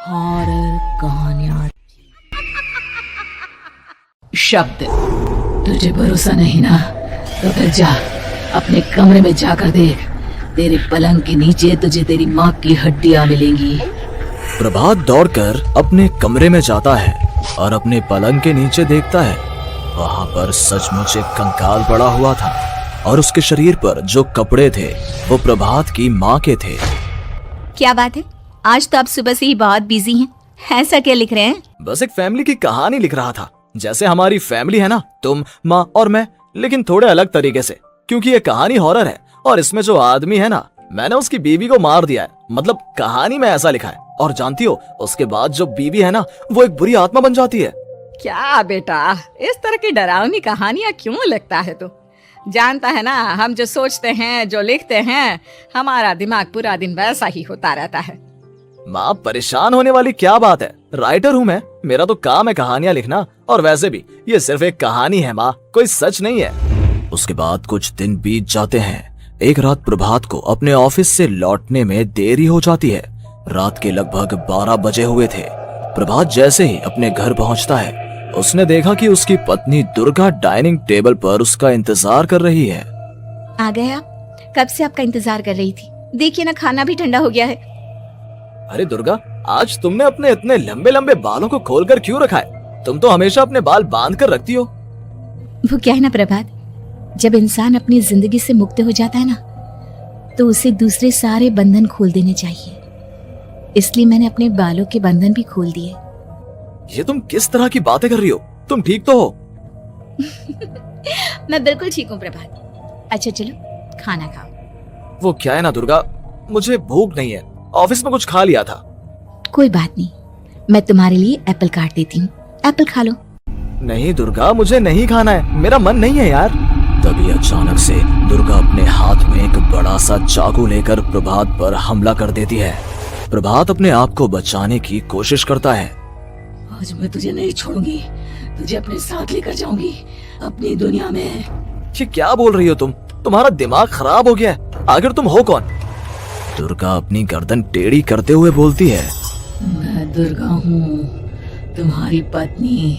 Horror कहानियां। शब्द, तुझे भरोसा नहीं ना तो फिर जा अपने कमरे में जाकर देख। तेरे पलंग के नीचे तुझे तेरी माँ की हड्डियां मिलेंगी। प्रभात दौड़कर अपने कमरे में जाता है और अपने पलंग के नीचे देखता है। वहाँ पर सचमुच एक कंकाल पड़ा हुआ था और उसके शरीर पर जो कपड़े थे वो प्रभात की माँ के थे। क्या बात है, आज तो आप सुबह से ही बहुत बिजी हैं। ऐसा क्या लिख रहे हैं? बस एक फैमिली की कहानी लिख रहा था। जैसे हमारी फैमिली है ना, तुम, माँ और मैं, लेकिन थोड़े अलग तरीके से, क्योंकि ये कहानी हॉरर है और इसमें जो आदमी है ना, मैंने उसकी बीवी को मार दिया है। मतलब कहानी में ऐसा लिखा है। और जानती हो, उसके बाद जो बीवी है ना, वो एक बुरी आत्मा बन जाती है। क्या बेटा, इस तरह की डरावनी कहानियां क्यों लिखता है तू? जानता है ना, हम जो सोचते हैं, जो लिखते हैं, हमारा दिमाग पूरा दिन वैसा ही होता रहता है। माँ, परेशान होने वाली क्या बात है? राइटर हूँ मैं, मेरा तो काम है कहानियां लिखना। और वैसे भी ये सिर्फ एक कहानी है माँ, कोई सच नहीं है। उसके बाद कुछ दिन बीत जाते हैं। एक रात प्रभात को अपने ऑफिस से लौटने में देरी हो जाती है। रात के लगभग 12 बजे हुए थे। प्रभात जैसे ही अपने घर पहुंचता है, उसने देखा कि उसकी पत्नी दुर्गा डाइनिंग टेबल पर उसका इंतजार कर रही है। आ गए आप? कब से आपका इंतजार कर रही थी। देखिए ना, खाना भी ठंडा हो गया है। अरे दुर्गा, आज तुमने अपने इतने लंबे लंबे बालों को खोलकर क्यों रखा है? तुम तो हमेशा अपने बाल बांध कर रखती हो। वो क्या है ना प्रभात, जब इंसान अपनी जिंदगी से मुक्त हो जाता है ना, तो उसे दूसरे सारे बंधन खोल देने चाहिए। इसलिए मैंने अपने बालों के बंधन भी खोल दिए। ये तुम किस तरह की बातें कर रही हो? तुम ठीक तो हो? मैं बिल्कुल ठीक हूँ प्रभात। अच्छा चलो खाना खाओ। वो क्या है ना दुर्गा, मुझे भूख नहीं है। ऑफिस में कुछ खा लिया था। कोई बात नहीं, मैं तुम्हारे लिए एप्पल काट देती हूँ, एप्पल खा लो। नहीं दुर्गा, मुझे नहीं खाना है, मेरा मन नहीं है यार। तभी अचानक से दुर्गा अपने हाथ में एक बड़ा सा चाकू लेकर प्रभात पर हमला कर देती है। प्रभात अपने आप को बचाने की कोशिश करता है। आज मैं तुझे नहीं छोड़ूंगी, तुझे अपने साथ लेकर जाऊंगी अपनी दुनिया में। ये क्या बोल रही हो तुम? तुम्हारा दिमाग खराब हो गया है। आखिर तुम हो कौन? दुर्गा अपनी गर्दन टेढ़ी करते हुए बोलती है। मैं दुर्गा हूँ, तुम्हारी पत्नी।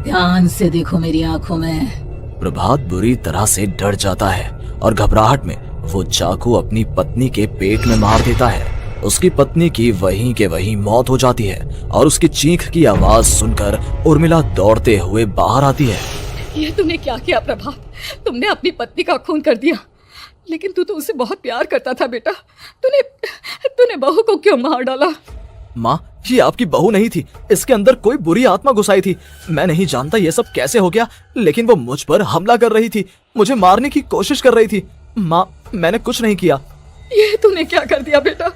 ध्यान से देखो मेरी आंखों में। प्रभात बुरी तरह से डर जाता है और घबराहट में वो चाकू अपनी पत्नी के पेट में मार देता है। उसकी पत्नी की वहीं के वहीं मौत हो जाती है और उसकी चीख की आवाज सुनकर उर्मिला दौड़ते हुए बाहर आती है। ये तुमने क्या किया प्रभात? तुमने अपनी पत्नी का खून कर दिया। लेकिन तू तो उसे बहुत प्यार करता था बेटा। तूने बहू को क्यों मार डाला? माँ, ये आपकी बहू नहीं थी, इसके अंदर कोई बुरी आत्मा घुसाई थी। मैं नहीं जानता ये सब कैसे हो गया, लेकिन वो मुझ पर हमला कर रही थी, मुझे मारने की कोशिश कर रही थी। माँ, मैंने कुछ नहीं किया। ये तूने क्या कर दिया बेटा?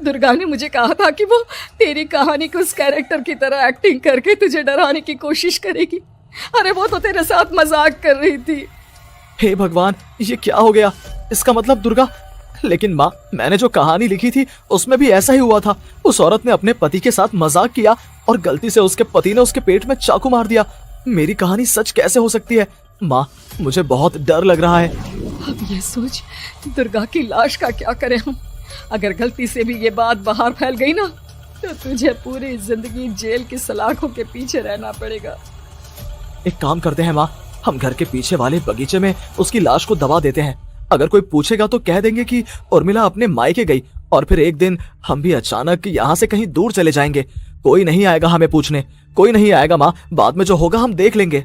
दुर्गा ने मुझे कहा था कि वो तेरी कहानी को उस कैरेक्टर की तरह एक्टिंग करके तुझे डराने की कोशिश करेगी। अरे वो तो तेरे साथ मजाक कर रही थी। हे भगवान, ये क्या हो गया? इसका मतलब दुर्गा। लेकिन माँ, मैंने जो कहानी लिखी थी उसमें भी ऐसा ही हुआ था। उस औरत ने अपने पति के साथ मजाक किया और गलती से उसके पति ने उसके पेट में चाकू मार दिया। मेरी कहानी सच कैसे हो सकती है? माँ, मुझे बहुत डर लग रहा है। अब ये सोच, दुर्गा की लाश का क्या करें हम? अगर गलती से भी ये बात बाहर फैल गई ना, तो तुझे पूरी जिंदगी जेल की सलाखों के पीछे रहना पड़ेगा। एक काम करते हैं माँ, हम घर के पीछे वाले बगीचे में उसकी लाश को दबा देते हैं। अगर कोई पूछेगा तो कह देंगे कि उर्मिला अपने मायके गई और फिर एक दिन हम भी अचानक यहाँ से कहीं दूर चले जाएंगे। कोई नहीं आएगा हमें पूछने, कोई नहीं आएगा माँ, बाद में जो होगा हम देख लेंगे।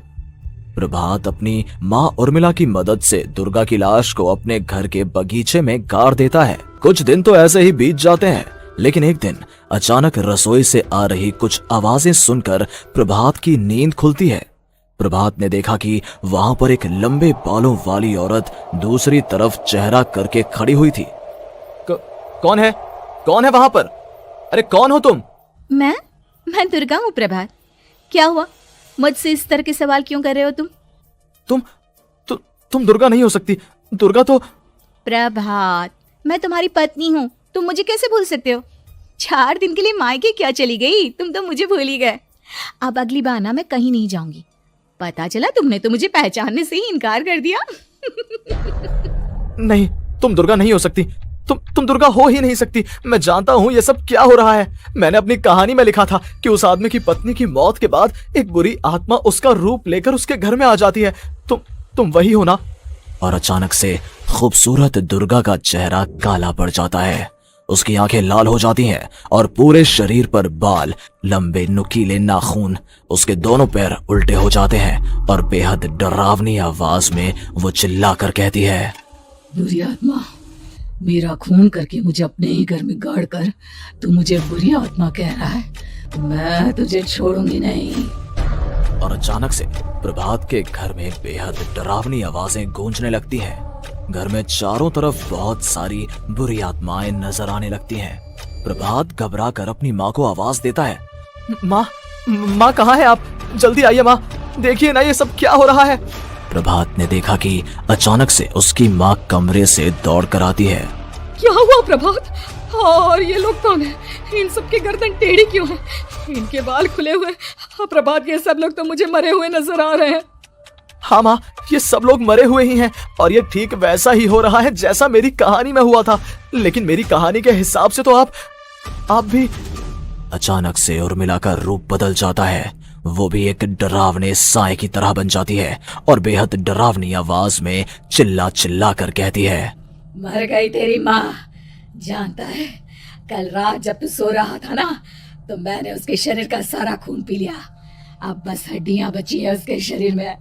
प्रभात अपनी माँ उर्मिला की मदद से दुर्गा की लाश को अपने घर के बगीचे में गाड़ देता है। कुछ दिन तो ऐसे ही बीत जाते हैं, लेकिन एक दिन अचानक रसोई से आ रही कुछ आवाजें सुनकर प्रभात की नींद खुलती है। प्रभात ने देखा कि वहां पर एक लंबे बालों वाली औरत दूसरी तरफ चेहरा करके खड़ी हुई थी। कौन है? कौन है वहां पर? अरे कौन हो तुम? मैं दुर्गा हूँ प्रभात। क्या हुआ, मुझसे इस तरह के सवाल क्यों कर रहे हो तुम? तुम दुर्गा नहीं हो सकती। दुर्गा तो... प्रभात, मैं तुम्हारी पत्नी हूँ, तुम मुझे कैसे भूल सकते हो? 4 दिन के लिए मायके क्या चली गई? तुम तो मुझे भूल ही गए। अब अगली बार ना मैं कहीं नहीं जाऊंगी। पता चला तुमने तो मुझे पहचानने से ही इनकार कर दिया। नहीं, तुम दुर्गा नहीं हो सकती। तुम दुर्गा हो ही नहीं सकती। मैं जानता हूँ ये सब क्या हो रहा है। मैंने अपनी कहानी में लिखा था कि उस आदमी की पत्नी की मौत के बाद एक बुरी आत्मा उसका रूप लेकर उसके घर में आ जाती है। तुम वही हो ना? और अचानक से खूबसूरत दुर्गा का चेहरा काला पड़ जाता है। उसकी आंखें लाल हो जाती हैं और पूरे शरीर पर बाल, लंबे नुकीले नाखून, उसके दोनों पैर उल्टे हो जाते हैं और बेहद डरावनी आवाज में वो चिल्लाकर कहती है, बुरी आत्मा, मेरा खून करके मुझे अपने ही घर में गाड़ कर तू मुझे बुरी आत्मा कह रहा है? मैं तुझे छोड़ूंगी नहीं। और अचानक से प्रभात के घर में बेहद डरावनी आवाजें गूंजने लगती हैं। घर में चारों तरफ बहुत सारी बुरी आत्माएं नजर आने लगती हैं। प्रभात घबरा कर अपनी माँ को आवाज देता है, माँ कहाँ है आप? जल्दी आइए माँ, देखिए ना ये सब क्या हो रहा है। प्रभात ने देखा कि अचानक से उसकी माँ कमरे से दौड़ कर आती है। क्या हुआ प्रभात? और ये लोग कौन है? इन सब की गर्दन टेढ़ी क्यों है? इनके बाल खुले हुए। प्रभात, ये सब लोग तो मुझे मरे हुए नजर आ रहे हैं। हाँ माँ, ये सब लोग मरे हुए ही हैं और ये ठीक वैसा ही हो रहा है जैसा मेरी कहानी में हुआ था। लेकिन मेरी कहानी के हिसाब से तो आप भी। अचानक से उर्मिला का रूप बदल जाता है। वो भी एक डरावने साए की तरह बन जाती है और बेहद डरावनी आवाज में चिल्ला चिल्ला कर कहती है, मर गई तेरी माँ। जानता है, कल रात जब तू सो रहा था ना, तो मैंने उसके शरीर का सारा खून पी लिया। अब बस हड्डियां बची है उसके शरीर में।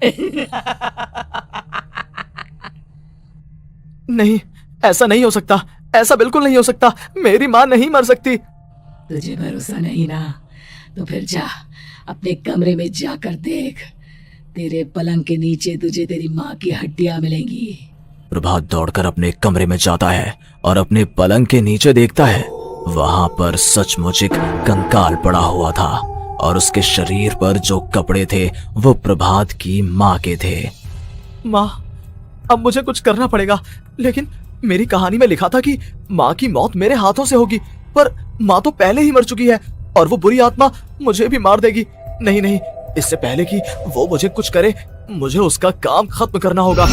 नहीं, ऐसा नहीं हो सकता, ऐसा बिल्कुल नहीं हो सकता। मेरी माँ नहीं मर सकती। तुझे भरोसा नहीं ना, तो फिर जा अपने कमरे में जाकर देख। तेरे पलंग के नीचे तुझे तेरी माँ की हड्डियां मिलेंगी। प्रभात दौड़कर अपने कमरे में जाता है और अपने पलंग के नीचे देखता है। वहां पर सचमुच एक कंकाल पड़ा हुआ था और उसके शरीर पर जो कपड़े थे वो प्रभात की माँ के थे। माँ, अब मुझे कुछ करना पड़ेगा। लेकिन मेरी कहानी में लिखा था कि माँ की मौत मेरे हाथों से होगी, पर माँ तो पहले ही मर चुकी है और वो बुरी आत्मा मुझे भी मार देगी। नहीं, इससे पहले कि वो मुझे कुछ करे, मुझे उसका काम खत्म करना होगा।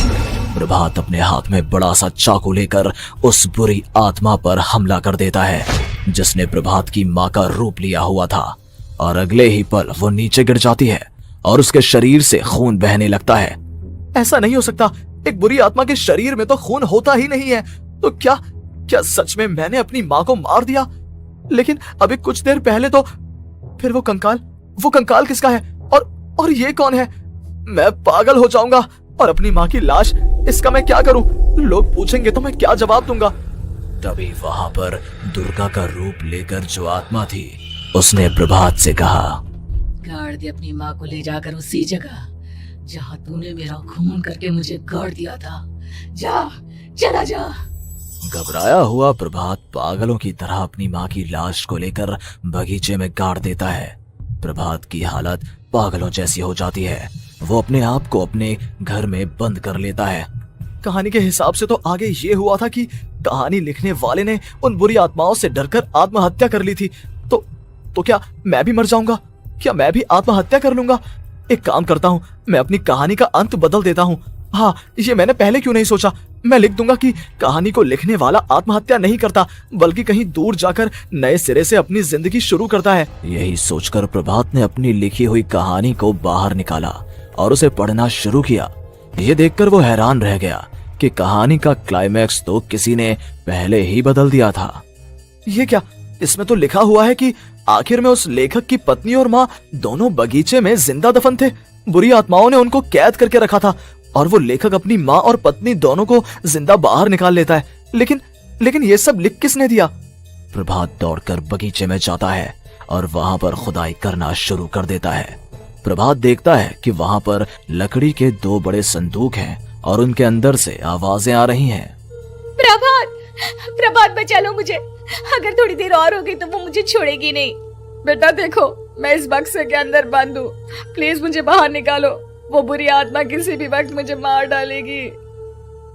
प्रभात अपने हाथ में बड़ा सा चाकू लेकर उस बुरी आत्मा पर हमला कर देता है जिसने प्रभात की माँ का रूप लिया हुआ था। और अगले ही पल वो नीचे गिर जाती है और उसके शरीर से खून बहने लगता है। ऐसा नहीं हो सकता, एक बुरी आत्मा के शरीर में तो खून होता ही नहीं है। तो क्या सच में मैंने अपनी माँ को मार दिया? लेकिन अभी कुछ देर पहले तो फिर वो कंकाल किसका है? और ये कौन है? मैं पागल हो जाऊंगा। और अपनी माँ की लाश, इसका मैं क्या करूं? लोग पूछेंगे तो मैं क्या जवाब दूंगा? तभी वहां पर दुर्गा का रूप लेकर जो आत्मा थी उसने प्रभात से कहा, गाड़ दे अपनी माँ को ले जाकर उसी जगह जहाँ तूने मेरा खून करके मुझे गाड़ दिया था। चला जा। घबराया हुआ प्रभात पागलों की तरह अपनी माँ की लाश को लेकर बगीचे में गाड़ देता है। प्रभात की हालत पागलों जैसी हो जाती है। वो अपने आप को अपने घर में बंद कर लेता है। कहानी के हिसाब से तो आगे ये हुआ था कि कहानी लिखने वाले ने उन बुरी आत्माओं से डरकर आत्महत्या कर ली थी। तो क्या मैं भी मर जाऊंगा? क्या मैं भी आत्महत्या कर लूंगा? एक काम करता हूँ, मैं अपनी कहानी का अंत बदल देता हूँ। हाँ, ये मैंने पहले क्यों नहीं सोचा। मैं लिख दूंगा कि कहानी को लिखने वाला आत्महत्या नहीं करता, बल्कि कहीं दूर जाकर नए सिरे से अपनी जिंदगी शुरू करता है। यही सोचकर प्रभात ने अपनी लिखी हुई कहानी को बाहर निकाला और उसे पढ़ना शुरू किया। ये देखकर वो हैरान रह गया कि कहानी का क्लाइमैक्स तो किसी ने पहले ही बदल दिया था। ये क्या? इसमें तो लिखा हुआ है कि आखिर में उस लेखक की पत्नी और माँ दोनों बगीचे में जिंदा दफन थे। बुरी आत्माओं ने उनको कैद करके रखा था और वो लेखक अपनी माँ और पत्नी दोनों को जिंदा बाहर निकाल लेता है। लेकिन ये सब लिख किसने दिया? प्रभात दौड़कर बगीचे में जाता है और वहां पर खुदाई करना शुरू कर देता है। प्रभात देखता है कि वहां पर लकड़ी के 2 बड़े संदूक हैं और उनके अंदर से आवाजें आ रही हैं। प्रभात बचा लो मुझे। अगर थोड़ी देर और हो गई तो वो मुझे छोड़ेगी नहीं। बेटा देखो, मैं इस बक्से के अंदर बंद हूँ, प्लीज मुझे बाहर निकालो। वो बुरी आत्मा किसी भी वक्त मुझे मार डालेगी।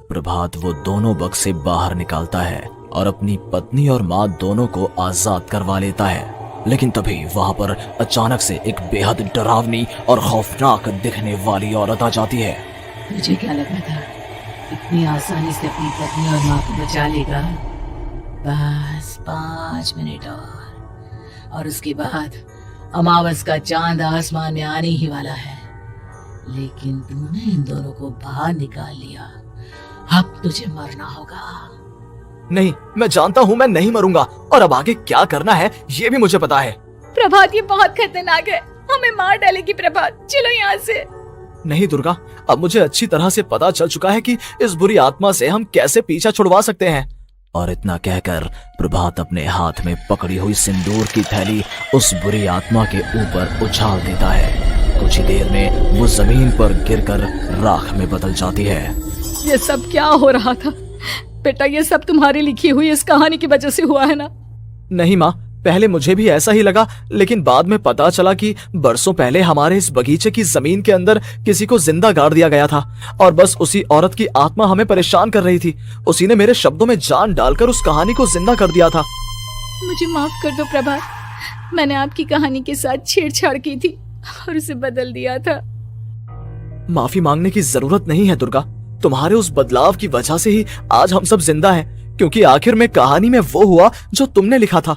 प्रभात वो दोनों बक्से बाहर निकालता है और अपनी पत्नी और माँ दोनों को आजाद करवा लेता है। लेकिन तभी वहां पर अचानक से एक बेहद डरावनी और खौफनाक दिखने वाली औरत आ जाती है। मुझे क्या लगा था इतनी आसानी से अपनी पत्नी और माँ को बचा लेगा? बस 5 मिनट और उसके बाद अमावस का चांद आसमान में आने ही वाला है। लेकिन तूने इन दोनों को बाहर निकाल लिया, अब तुझे मरना होगा। नहीं, मैं जानता हूँ मैं नहीं मरूंगा, और अब आगे क्या करना है ये भी मुझे पता है। प्रभात, ये बहुत खतरनाक है, हमें मार डालेगी प्रभात, चलो यहाँ से। नहीं दुर्गा, अब मुझे अच्छी तरह से पता चल चुका है कि इस बुरी आत्मा से हम कैसे पीछा छुड़वा सकते हैं। और इतना कहकर प्रभात अपने हाथ में पकड़ी हुई सिंदूर की थैली उस बुरी आत्मा के ऊपर उछाल देता है। कुछ ही देर में वो जमीन पर गिरकर राख में बदल जाती है। ये सब क्या हो रहा था बेटा? ये सब तुम्हारी लिखी हुई इस कहानी की वजह से हुआ है ना? नहीं माँ, पहले मुझे भी ऐसा ही लगा, लेकिन बाद में पता चला कि बरसों पहले हमारे इस बगीचे की जमीन के अंदर किसी को जिंदा गाड़ दिया गया था, और बस उसी औरत की आत्मा हमें परेशान कर रही थी। उसी ने मेरे शब्दों में जान डालकर उस कहानी को जिंदा कर दिया था। मुझे माफ कर दो प्रभात, मैंने आपकी कहानी के साथ छेड़छाड़ की थी और उसे बदल दिया था। माफी मांगने की जरूरत नहीं है दुर्गा, तुम्हारे उस बदलाव की वजह से ही आज हम सब जिंदा हैं, क्योंकि आखिर में कहानी में वो हुआ जो तुमने लिखा था।